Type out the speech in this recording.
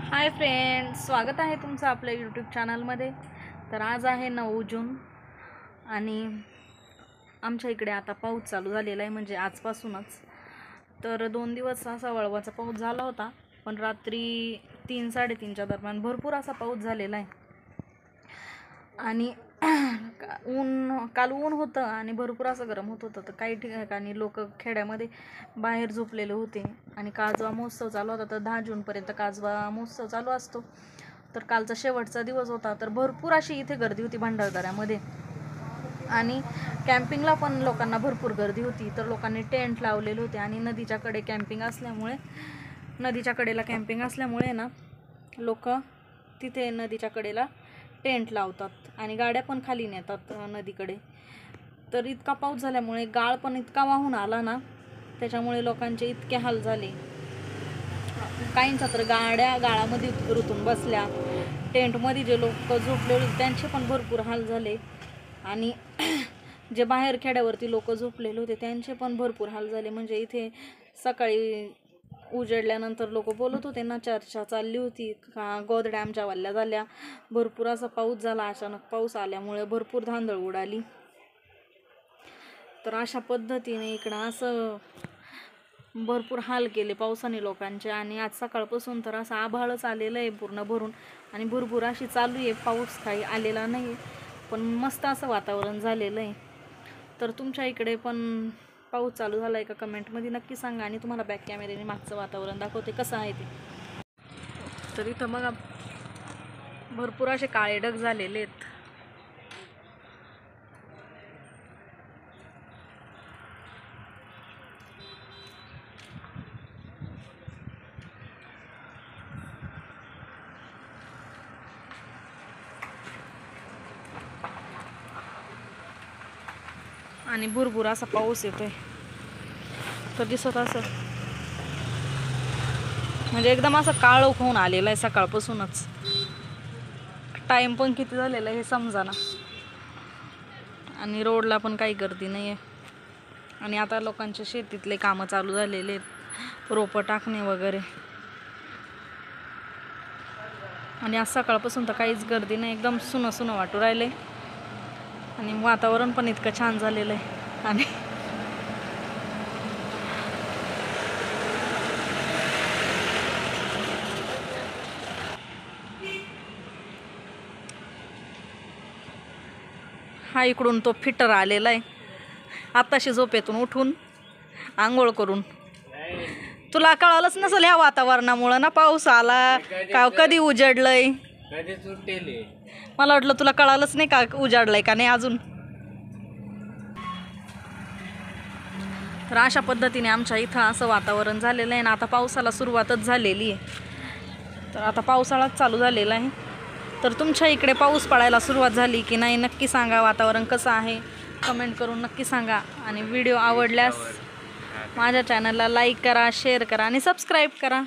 Hi friends, स्वागत आहे तुमचं आपल्या यूट्यूब चॅनलमध्ये। तर आज आहे 9 जून आणि आमच्या इकडे आता पाऊस चालू झालेला आहे, म्हणजे आजपासूनच। तर 2 दिवस असा वळवाचा पाऊस झाला होता, पण रात्री 3-3:30च्या दरम्यान भरपूर असा पाऊस झालेला आहे। आणि काल ऊन होतं आणि भरपूर असं गरम होत होतं। तर काही ठिकाणी लोक खेड्यामध्ये बाहेर झोपलेले होते आणि काजवा महोत्सव चालू होता। तर 10 जूनपर्यंत काजवा महोत्सव चालू असतो। तर कालचा शेवटचा दिवस होता, तर भरपूर अशी इथे गर्दी होती भंडारदऱ्यामध्ये। आणि कॅम्पिंगला पण लोकांना भरपूर गर्दी होती। तर लोकांनी टेंट लावलेले होते आणि नदीच्या कडेला कॅम्पिंग असल्यामुळे ना लोक तिथे नदीच्या कडेला टेंट लावतात आणि गाड्या पण खाली नेतात नदीकडे। तर इतका पाऊस झाल्यामुळे गाळ पण इतका वाहून आला ना, त्याच्यामुळे लोकांचे इतके हाल झाले। काहींचा तर गाळामध्ये रुतून बसल्या। टेंटमध्ये जे लोक झोपलेले त्यांचे पण भरपूर हाल झाले आणि जे बाहेर खेड्यावरती लोक झोपलेले होते त्यांचे पण भरपूर हाल झाले। म्हणजे इथे सकाळी उजेडल्यानंतर लोक बोलत होते ना, चर्चा चालली होती का गोदड्या आमच्या वल्ल्या झाल्या। भरपूर असा पाऊस झाला, अचानक पाऊस आल्यामुळे भरपूर धांदळ उडाली। तर अशा पद्धतीने इकडं असं भरपूर हाल केले पावसाने लोकांचे। आणि आज सकाळपासून तर असं आभाळच आलेलं आहे पूर्ण भरून आणि भरपूर अशी चालू आहे। पाऊस काही आलेला नाही, पण मस्त असं वातावरण झालेलं आहे। तर तुमच्या इकडे पण पाऊस चालू झाला आहे का कमेंटमध्ये नक्की सांगा। आणि तुम्हाला बॅक कॅमेऱ्याने मागचं वातावरण दाखवते कसं आहे ते। तर इथं मग भरपूर असे काळे ढग झालेले आहेत। आणि भुरभुर असा पाऊस येतोय। तर दिसत असं म्हणजे एकदम असं काळोख होऊन आलेला आहे सकाळपासूनच। टाइम पण किती झालेला आहे हे समजाना। आणि रोडला पण काही गर्दी नाही आहे। आणि आता लोकांचे शेतीतले कामं चालू झालेले आहेत, रोपं टाकणे वगैरे। आणि आज सकाळपासून तर काहीच गर्दी नाही, एकदम सुनं वाटू राहिले आणि वातावरण पण इतकं छान झालेलं आहे। आणि हा इकडून तो फिटर आलेला आहे आताशी झोपेतून उठून आंघोळ करून। तुला कळालंच नसेल ह्या वातावरणामुळे ना, पाऊस आला का कधी उजडलंय। मला वाटलं तुला कळालंच नाही का उजाडलंय का नाही अजून। तर अशा पद्धतीने आमच्या इथं असं वातावरण झालेलं आहे ना। आता पावसाला सुरुवातच झालेली आहे। तर आता पावसाळाच चालू झालेला आहे। तर तुमच्या इकडे पाऊस पडायला सुरुवात झाली की नाही नक्की सांगा। वातावरण कसं आहे कमेंट करून नक्की सांगा। आणि व्हिडिओ आवडल्यास माझ्या चॅनलला लाईक करा, शेअर करा आणि सबस्क्राईब करा।